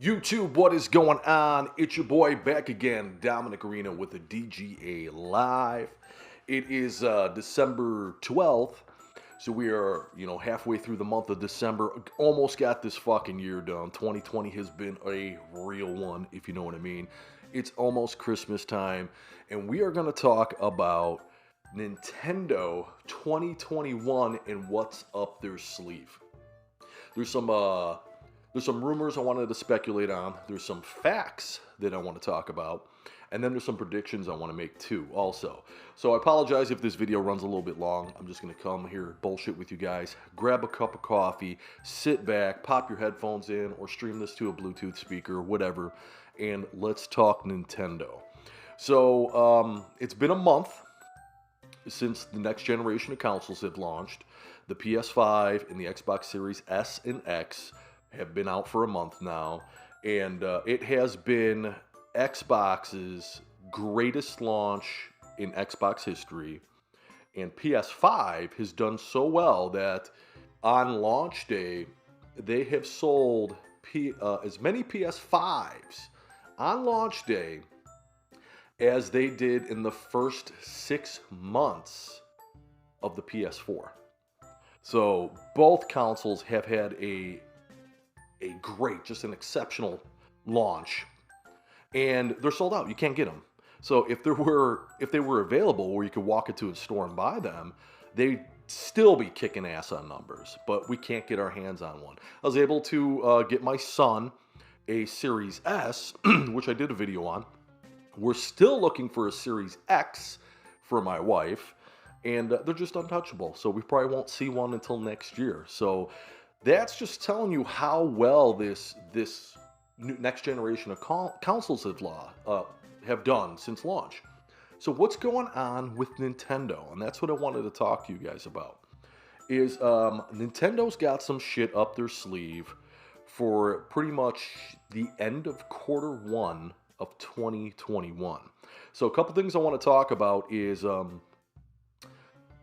YouTube, what is going on? It's your boy back again, Dominick with the DGA Live. It is December 12th, so we are, halfway through the month of December. Almost got this fucking year done. 2020 has been a real one, if you know what I mean. It's almost Christmas time, and we are going to talk about Nintendo 2021 and what's up their sleeve. There's some rumors I wanted to speculate on. There's some facts that I want to talk about. And then there's some predictions I want to make too, also. So I apologize if this video runs a little bit long. I'm just going to come here, bullshit with you guys. Grab a cup of coffee, sit back, pop your headphones in, or stream this to a Bluetooth speaker, whatever. And let's talk Nintendo. So it's been a month since the next generation of consoles have launched. The PS5 and the Xbox Series S and X have been out for a month now, and it has been Xbox's greatest launch in Xbox history, and PS5 has done so well that on launch day, they have sold as many PS5s on launch day as they did in the first 6 months of the PS4. So both consoles have had a great, just an exceptional launch, and they're sold out. You can't get them. So if they were available where you could walk into a store and buy them, they'd still be kicking ass on numbers, but we can't get our hands on one. I was able to get my son a Series S, which I did a video on. We're still looking for a Series X for my wife, and they're just untouchable, so we probably won't see one until next year. So that's just telling you how well this next generation of consoles have done since launch. So what's going on with Nintendo? And that's what I wanted to talk to you guys about. Is Nintendo's got some shit up their sleeve for pretty much the end of Q1 of 2021. So a couple things I want to talk about is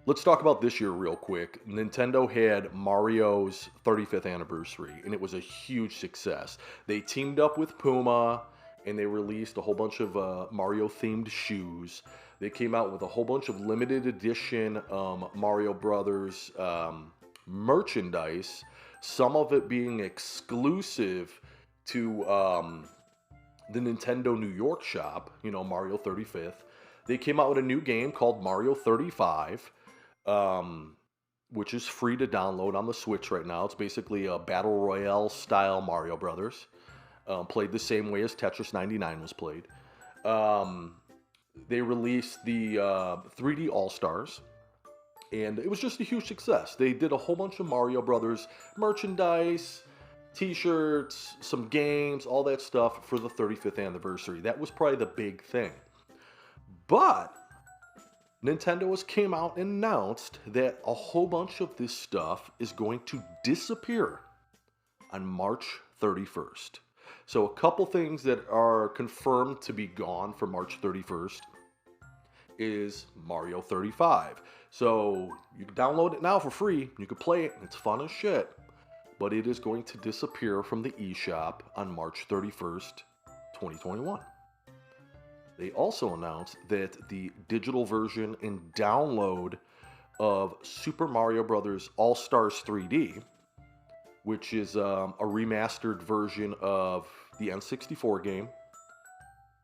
let's talk about this year real quick. Nintendo had Mario's 35th anniversary, and it was a huge success. They teamed up with Puma, and they released a whole bunch of Mario-themed shoes. They came out with a whole bunch of limited edition Mario Brothers merchandise, some of it being exclusive to the Nintendo New York shop, Mario 35th. They came out with a new game called Mario 35. Which is free to download on the Switch right now. It's basically a Battle Royale style Mario Brothers. Played the same way as Tetris 99 was played. They released the 3D All-Stars, and it was just a huge success. They did a whole bunch of Mario Brothers merchandise, t-shirts, some games, all that stuff for the 35th anniversary. That was probably the big thing. But Nintendo has came out and announced that a whole bunch of this stuff is going to disappear on March 31st. So a couple things that are confirmed to be gone for March 31st is Mario 35. So you can download it now for free. You can play it. It's fun as shit. But it is going to disappear from the eShop on March 31st, 2021. They also announced that the digital version and download of Super Mario Bros. All-Stars 3D, which is a remastered version of the N64 game,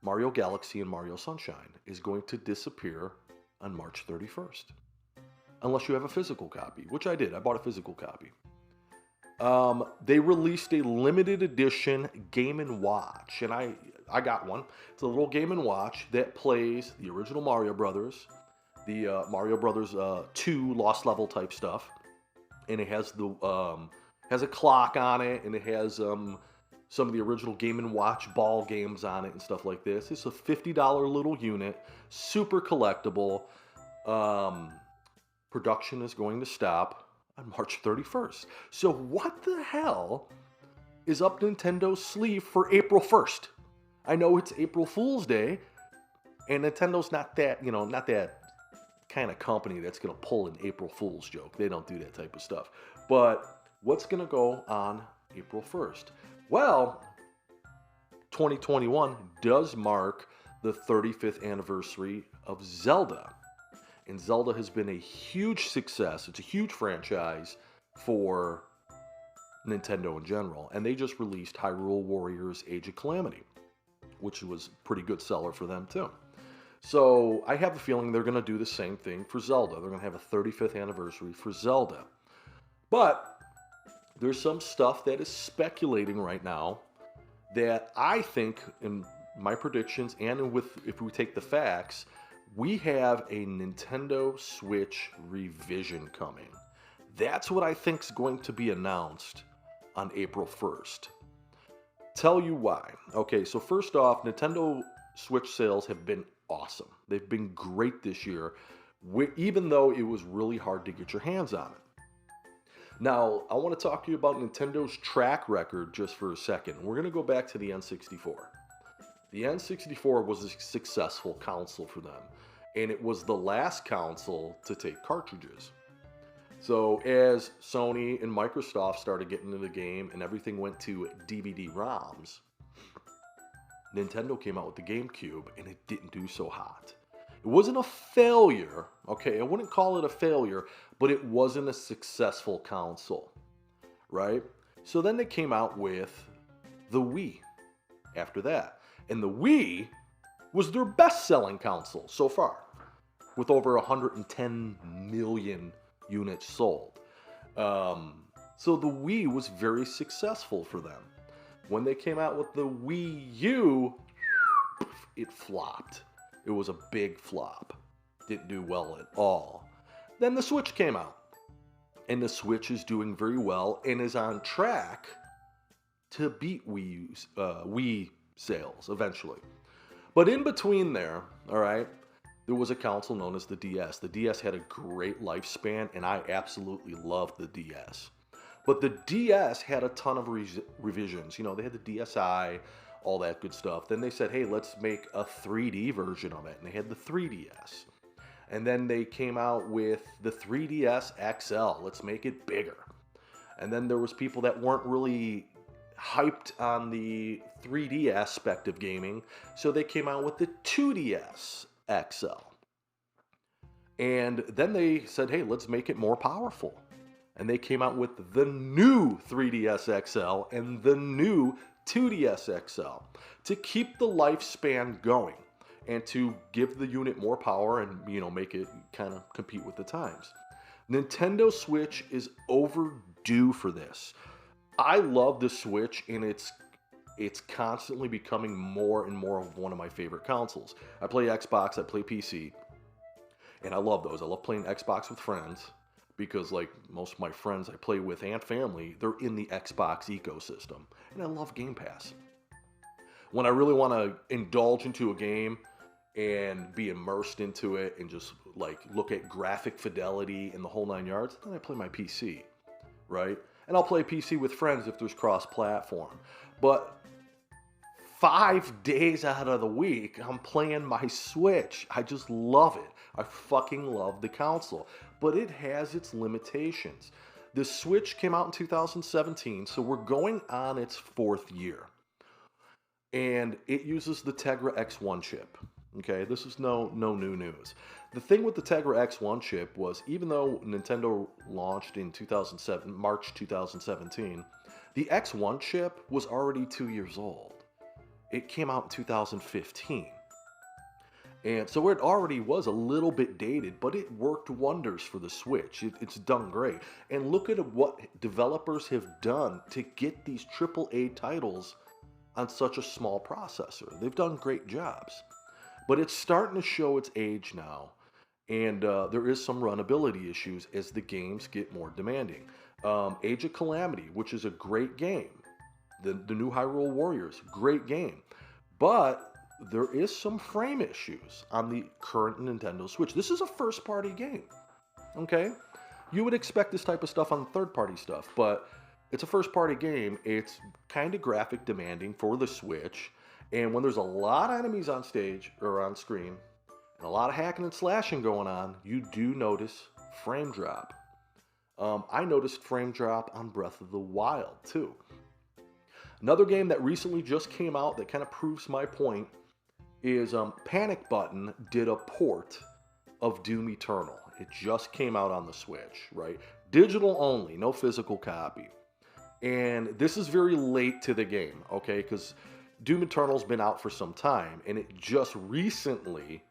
Mario Galaxy and Mario Sunshine, is going to disappear on March 31st. Unless you have a physical copy, which I did. I bought a physical copy. They released a limited edition Game & Watch, and I got one. It's a little Game & Watch that plays the original Mario Brothers, the Mario Brothers 2 Lost Level type stuff, and it has has a clock on it, and it has some of the original Game & Watch ball games on it and stuff like this. It's a $50 little unit, super collectible. Production is going to stop on March 31st. So what the hell is up Nintendo's sleeve for April 1st? I know it's April Fool's Day, and Nintendo's not that kind of company that's going to pull an April Fool's joke. They don't do that type of stuff. But what's going to go on April 1st? Well, 2021 does mark the 35th anniversary of Zelda. And Zelda has been a huge success. It's a huge franchise for Nintendo in general. And they just released Hyrule Warriors Age of Calamity, which was a pretty good seller for them too. So I have a feeling they're going to do the same thing for Zelda. They're going to have a 35th anniversary for Zelda. But there's some stuff that is speculating right now that I think, in my predictions and if we take the facts, we have a Nintendo Switch revision coming. That's what I think is going to be announced on April 1st. Tell you why. Okay, so first off, Nintendo Switch sales have been awesome. They've been great this year, even though it was really hard to get your hands on it. Now, I want to talk to you about Nintendo's track record just for a second. We're going to go back to the N64. The N64 was a successful console for them, and it was the last console to take cartridges. So as Sony and Microsoft started getting into the game and everything went to DVD-ROMs, Nintendo came out with the GameCube, and it didn't do so hot. It wasn't a failure, okay? I wouldn't call it a failure, but it wasn't a successful console, right? So then they came out with the Wii after that. And the Wii was their best-selling console so far, with over 110 million units sold. So the Wii was very successful for them. When they came out with the Wii U, it flopped. It was a big flop. Didn't do well at all. Then the Switch came out. And the Switch is doing very well and is on track to beat Wii sales eventually. But in between there, all right, there was a console known as the DS. The DS had a great lifespan, and I absolutely loved the DS. But the DS had a ton of revisions. You know, they had the DSi, all that good stuff. Then they said, hey, let's make a 3D version of it. And they had the 3DS. And then they came out with the 3DS XL. Let's make it bigger. And then there was people that weren't really hyped on the 3D aspect of gaming. So they came out with the 2DS XL. And then they said, hey, let's make it more powerful. And they came out with the new 3DS XL and the new 2DS XL to keep the lifespan going and to give the unit more power and, you know, make it kind of compete with the times. Nintendo Switch is overdue for this. I love the Switch, and it's constantly becoming more and more of one of my favorite consoles. I play Xbox, I play PC, and I love those. I love playing Xbox with friends because, like, most of my friends I play with and family, they're in the Xbox ecosystem, and I love Game Pass. When I really want to indulge into a game and be immersed into it and just, like, look at graphic fidelity and the whole nine yards, then I play my PC, right? And I'll play PC with friends if there's cross-platform. But 5 days out of the week, I'm playing my Switch. I just love it. I fucking love the console. But it has its limitations. The Switch came out in 2017, so we're going on its 4th year. And it uses the Tegra X1 chip. Okay, this is no new news. The thing with the Tegra X1 chip was, even though Nintendo launched in March 2017, the X1 chip was already 2 years old. It came out in 2015. And so it already was a little bit dated, but it worked wonders for the Switch. It's done great. And look at what developers have done to get these AAA titles on such a small processor. They've done great jobs. But it's starting to show its age now. And there is some runnability issues as the games get more demanding. Age of Calamity, which is a great game. The new Hyrule Warriors, great game. But there is some frame issues on the current Nintendo Switch. This is a first-party game, okay? You would expect this type of stuff on third-party stuff, but it's a first-party game. It's kind of graphic demanding for the Switch, and when there's a lot of enemies on stage or on screen and a lot of hacking and slashing going on, you do notice frame drop. I noticed frame drop on Breath of the Wild, too. Another game that recently just came out that kind of proves my point is Panic Button did a port of Doom Eternal. It just came out on the Switch, right? Digital only, no physical copy. And this is very late to the game, okay? Because Doom Eternal's been out for some time, and it just recently,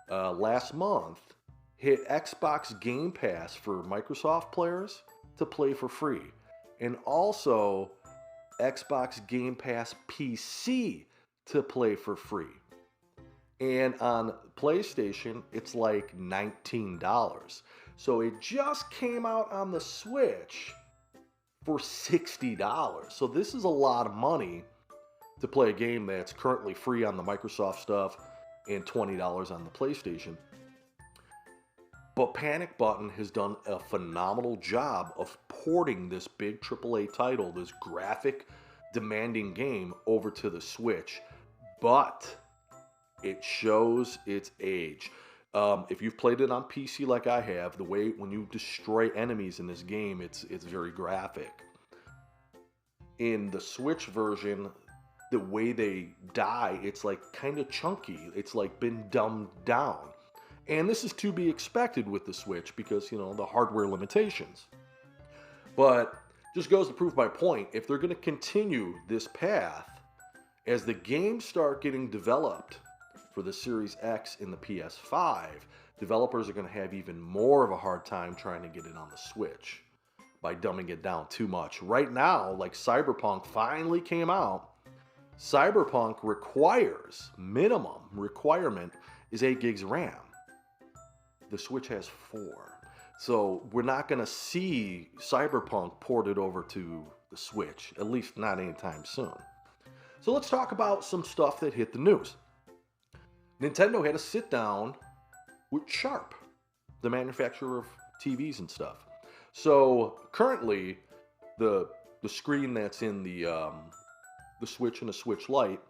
last month, hit Xbox Game Pass for Microsoft players to play for free. And also Xbox Game Pass PC to play for free. And on PlayStation, it's like $19. So it just came out on the Switch for $60. So this is a lot of money to play a game that's currently free on the Microsoft stuff and $20 on the PlayStation. But Panic Button has done a phenomenal job of porting this big AAA title, this graphic demanding game, over to the Switch. But it shows its age. If you've played it on PC like I have, the way when you destroy enemies in this game, it's very graphic. In the Switch version, the way they die, it's like kind of chunky. It's like been dumbed down. And this is to be expected with the Switch because, the hardware limitations. But just goes to prove my point. If they're going to continue this path, as the games start getting developed for the Series X and the PS5, developers are going to have even more of a hard time trying to get it on the Switch by dumbing it down too much. Right now, like Cyberpunk finally came out, Cyberpunk minimum requirement is 8 gigs RAM. The Switch has 4. So we're not going to see Cyberpunk ported over to the Switch, at least not anytime soon. So let's talk about some stuff that hit the news. Nintendo had a sit down with Sharp, the manufacturer of TVs and stuff. So currently, the screen that's in the Switch and the Switch Lite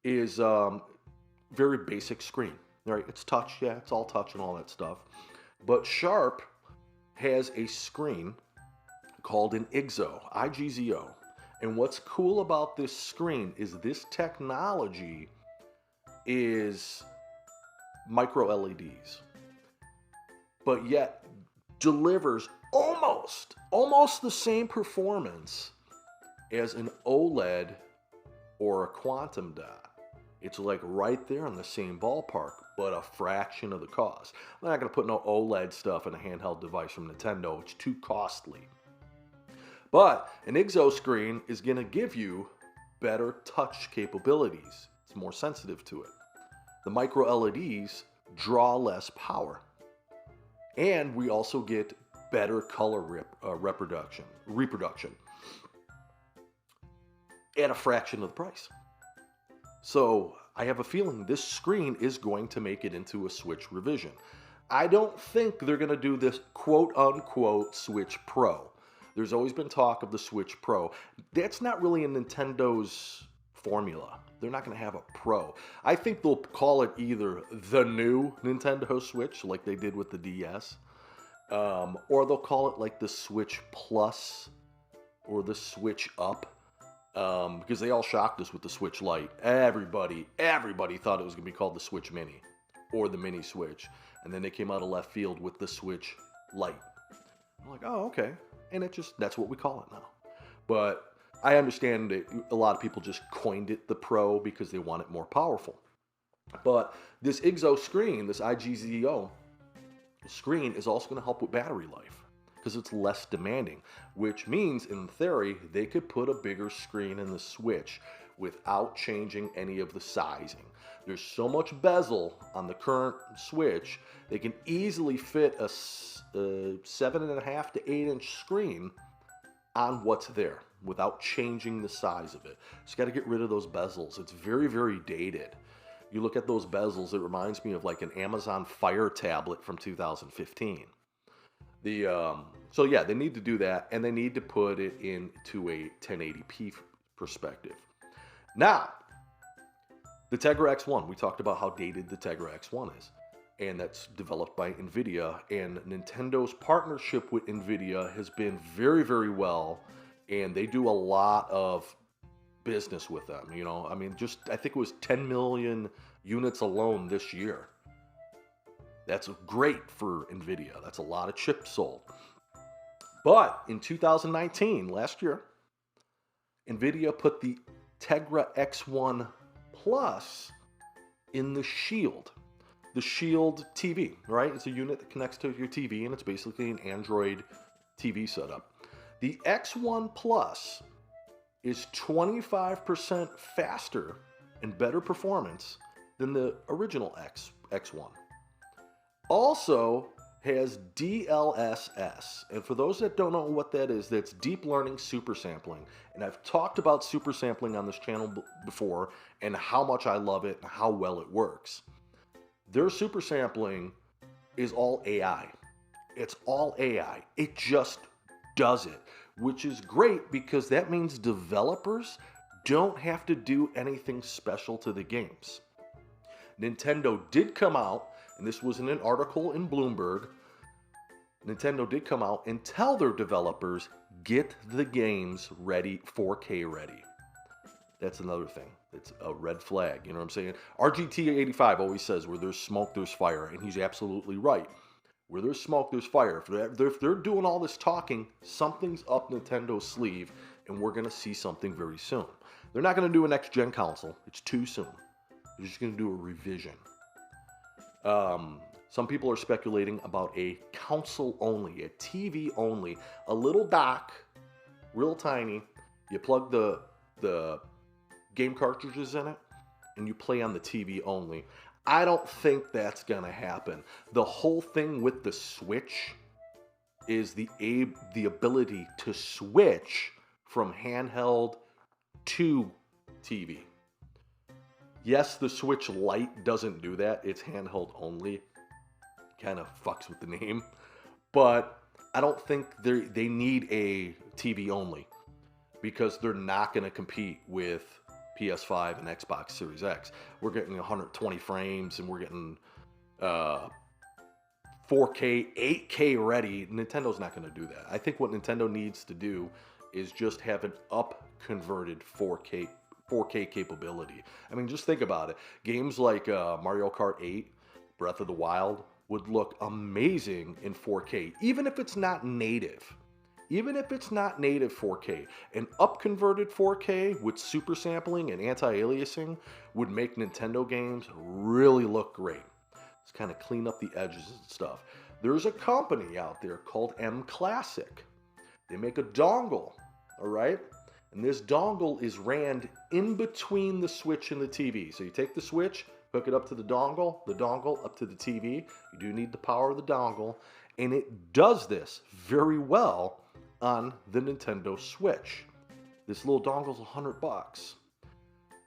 is very basic screen. Right? It's touch, yeah, it's all touch and all that stuff. But Sharp has a screen called an IGZO. And what's cool about this screen is this technology is micro LEDs, but yet delivers almost the same performance as an OLED or a quantum dot. It's like right there in the same ballpark, but a fraction of the cost. I'm not going to put no OLED stuff in a handheld device from Nintendo. It's too costly. But an IGZO screen is going to give you better touch capabilities. It's more sensitive to it. The micro LEDs draw less power. And we also get better color reproduction at a fraction of the price. So I have a feeling this screen is going to make it into a Switch revision. I don't think they're going to do this quote-unquote Switch Pro. There's always been talk of the Switch Pro. That's not really in Nintendo's formula. They're not going to have a Pro. I think they'll call it either the new Nintendo Switch, like they did with the DS, or they'll call it like the Switch Plus or the Switch Up. Because they all shocked us with the Switch Lite. Everybody thought it was going to be called the Switch Mini or the Mini Switch. And then they came out of left field with the Switch Lite. I'm like, oh, okay. And that's what we call it now. But I understand that a lot of people just coined it the Pro because they want it more powerful. But this IGZO screen, this IGZO screen, is also going to help with battery life, because it's less demanding, which means, in theory, they could put a bigger screen in the Switch without changing any of the sizing. There's so much bezel on the current Switch, they can easily fit a 7.5 to 8 inch screen on what's there without changing the size of it. Just got to get rid of those bezels. It's very, very dated. You look at those bezels, it reminds me of like an Amazon Fire tablet from 2015. So yeah, they need to do that, and they need to put it into a 1080p perspective. Now, the Tegra X1, we talked about how dated the Tegra X1 is, and that's developed by NVIDIA, and Nintendo's partnership with NVIDIA has been very, very well, and they do a lot of business with them. I mean, I think it was 10 million units alone this year. That's great for NVIDIA. That's a lot of chips sold. But in 2019, last year, NVIDIA put the Tegra X1 Plus in the Shield. The Shield TV, right? It's a unit that connects to your TV, and it's basically an Android TV setup. The X1 Plus is 25% faster and better performance than the original X1. Also has DLSS. And for those that don't know what that is, that's deep learning super sampling. And I've talked about super sampling on this channel before and how much I love it and how well it works. Their super sampling is all AI. It's all AI. It just does it, which is great because that means developers don't have to do anything special to the games. Nintendo did come out, and this was in an article in Bloomberg, Nintendo did come out and tell their developers, get the games ready, 4K ready. That's another thing. It's a red flag, you know what I'm saying? RGT85 always says, where there's smoke, there's fire, and he's absolutely right. Where there's smoke, there's fire. If they're doing all this talking, something's up Nintendo's sleeve, and we're going to see something very soon. They're not going to do a next-gen console. It's too soon. They're just going to do a revision. Some people are speculating about a console only, a TV only, a little dock, real tiny. You plug the game cartridges in it, and you play on the TV only. I don't think that's going to happen. The whole thing with the Switch is the ability to switch from handheld to TV. Yes, the Switch Lite doesn't do that. It's handheld only. Kind of fucks with the name. But I don't think they need a TV only because they're not going to compete with PS5 and Xbox Series X. We're getting 120 frames and we're getting 4K, 8K ready. Nintendo's not going to do that. I think what Nintendo needs to do is just have an up-converted 4K capability. I mean, just think about it. Games like Mario Kart 8, Breath of the Wild would look amazing in 4K, even if it's not native. Even if it's not native 4K, an up-converted 4K with super sampling and anti-aliasing would make Nintendo games really look great. Just kind of clean up the edges and stuff. There's a company out there called M Classic. They make a dongle, all right? And this dongle is ran in between the Switch and the TV. So you take the Switch, hook it up to the dongle up to the TV. You do need the power of the dongle, and it does this very well on the Nintendo Switch. This little dongle's $100.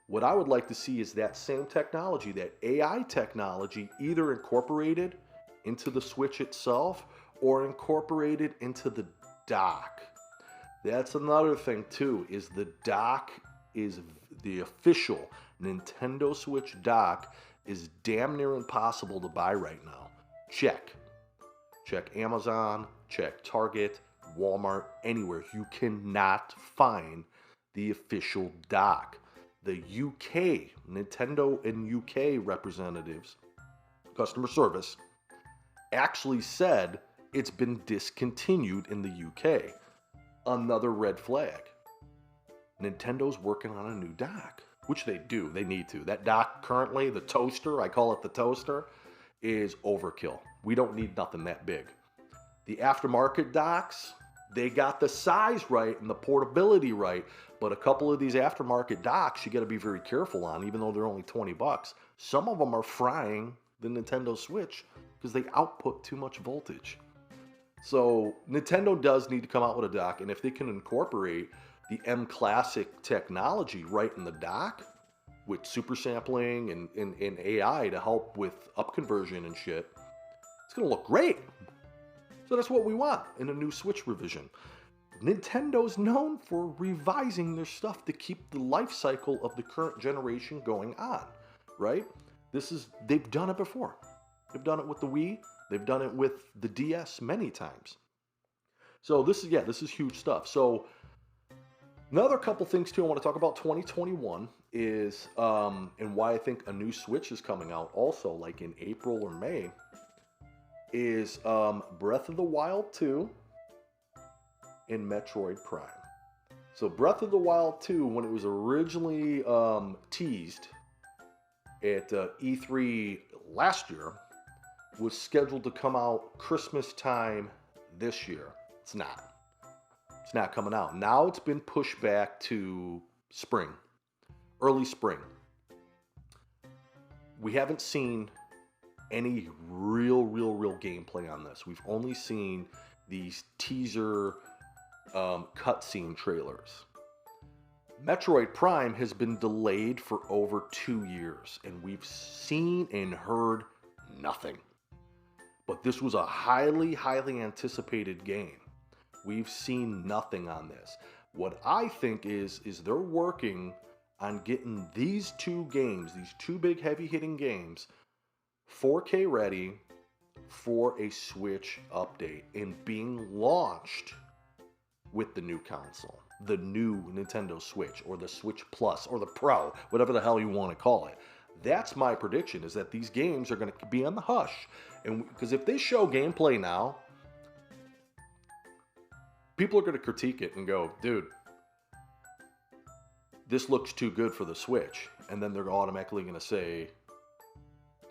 What I would like to see is that same technology, that AI technology, either incorporated into the Switch itself or incorporated into the dock. That's another thing too, is the dock is the official Nintendo Switch dock is damn near impossible to buy right now. Check Amazon, check Target, Walmart, anywhere. You cannot find the official dock. The UK, Nintendo and UK representatives, customer service, actually said it's been discontinued in the UK. Another red flag. Nintendo's working on a new dock, which they do. They need to. That dock currently, the toaster, I call it the toaster, is overkill. We don't need nothing that big. The aftermarket docks, they got the size right and the portability right, but a couple of these aftermarket docks you got to be very careful on, even though they're only $20. Some of them are frying the Nintendo Switch because they output too much voltage. So Nintendo does need to come out with a dock, and if they can incorporate the M Classic technology right in the dock with super sampling and AI to help with upconversion and shit, it's going to look great. So that's what we want in a new Switch revision. Nintendo's known for revising their stuff to keep the life cycle of the current generation going on, right? They've done it before. They've done it with the Wii. They've done it with the DS many times. So this is huge stuff. So Another couple things too I want to talk about 2021 is and why I think a new Switch is coming out also like in April or May is Breath of the Wild 2 and Metroid Prime. So Breath of the Wild 2, when it was originally teased at E3 last year, was scheduled to come out Christmas time this year. It's not. It's not coming out. Now it's been pushed back to spring, early spring. We haven't seen any real gameplay on this. We've only seen these teaser cutscene trailers. Metroid Prime has been delayed for over 2 years, and we've seen and heard nothing. But this was a highly anticipated game. We've seen nothing on this. What I think is they're working on getting these two games, these two big heavy-hitting games, 4K ready for a Switch update and being launched with the new console, the new Nintendo Switch or the Switch Plus or the Pro, whatever the hell you want to call it. That's my prediction, is that these games are going to be on the hush. And because if they show gameplay now, people are going to critique it and go, dude, this looks too good for the Switch. And then they're automatically going to say,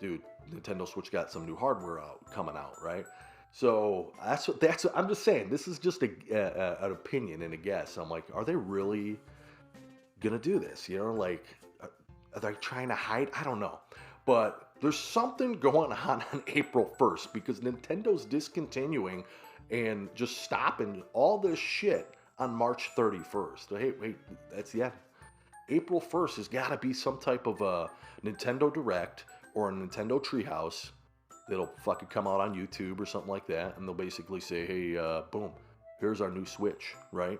dude, Nintendo Switch got some new hardware coming out, right? So I'm just saying, this is just an opinion and a guess. I'm like, are they really gonna do this? You know, like, are they trying to hide? I don't know. But there's something going on April 1st because Nintendo's discontinuing and just stopping all this shit on March 31st. Hey, wait, that's the end. April 1st has got to be some type of a Nintendo Direct or a Nintendo Treehouse that'll fucking come out on YouTube or something like that, and they'll basically say, hey, boom, here's our new Switch, right?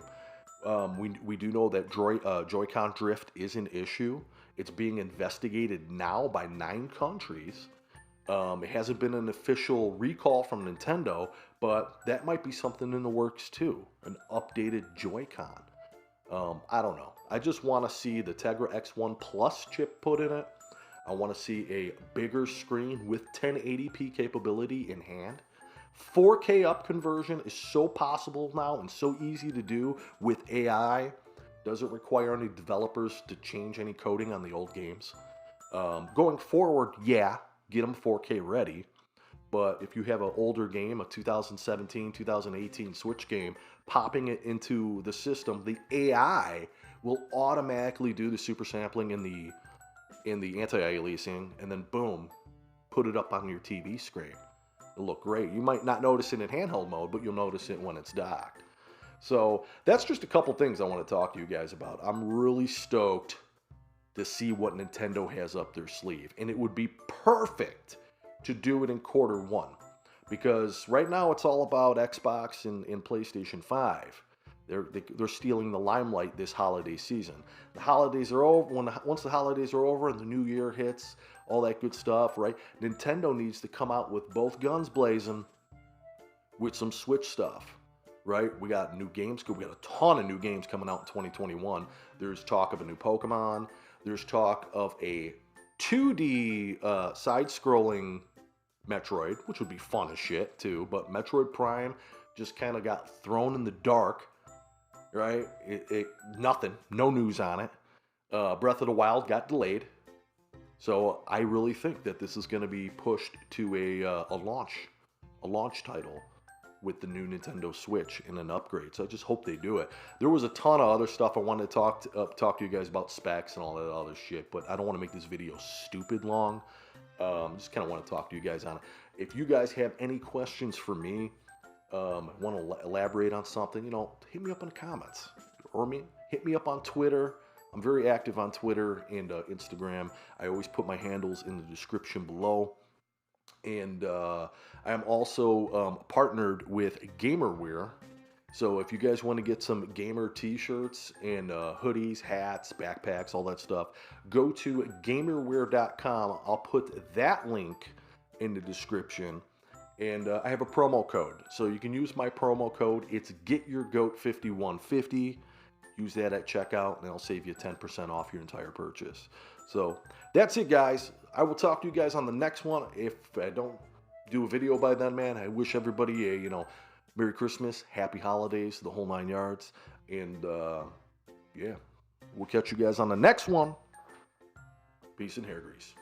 We do know that Joy-Con drift is an issue. It's being investigated now by 9 countries. It hasn't been an official recall from Nintendo, but that might be something in the works too, an updated Joy-Con. I don't know. I just want to see the Tegra X1 Plus chip put in it. I want to see a bigger screen with 1080p capability in hand. 4K up conversion is so possible now and so easy to do with AI. Doesn't require any developers to change any coding on the old games. Going forward, yeah, get them 4K ready. But if you have an older game, a 2017, 2018 Switch game, popping it into the system, the AI will automatically do the super sampling in the anti-aliasing, and then boom, put it up on your TV screen. It'll look great. You might not notice it in handheld mode, but you'll notice it when it's docked. So that's just a couple things I want to talk to you guys about. I'm really stoked to see what Nintendo has up their sleeve, and it would be perfect to do it in Q1, because right now it's all about Xbox and PlayStation 5. They're stealing the limelight this holiday season. The holidays are over. Once the holidays are over and the new year hits, all that good stuff, right? Nintendo needs to come out with both guns blazing with some Switch stuff, right? We got new games. We got a ton of new games coming out in 2021. There's talk of a new Pokemon. There's talk of a 2D side-scrolling Metroid, which would be fun as shit too. But Metroid Prime just kind of got thrown in the dark. Right? Nothing. No news on it. Breath of the Wild got delayed. So I really think that this is going to be pushed to a launch title with the new Nintendo Switch and an upgrade. So I just hope they do it. There was a ton of other stuff I wanted to talk to you guys about, specs and all that other shit, but I don't want to make this video stupid long. Just kind of want to talk to you guys on it. If you guys have any questions for me, want to elaborate on something, hit me up in the comments, or hit me up on Twitter. I'm very active on Twitter and Instagram. I always put my handles in the description below. And I am also partnered with Gamerwear. So if you guys want to get some gamer t-shirts and hoodies, hats, backpacks, all that stuff, go to gamerwear.com. I'll put that link in the description. And I have a promo code, so you can use my promo code. It's GetYourGoat5150. use that at checkout, and it'll save you 10% off your entire purchase. So that's it, guys. I will talk to you guys on the next one. If I don't do a video by then, man, I wish everybody a Merry Christmas, Happy Holidays, the whole 9 yards, and yeah, we'll catch you guys on the next one. Peace and hair grease.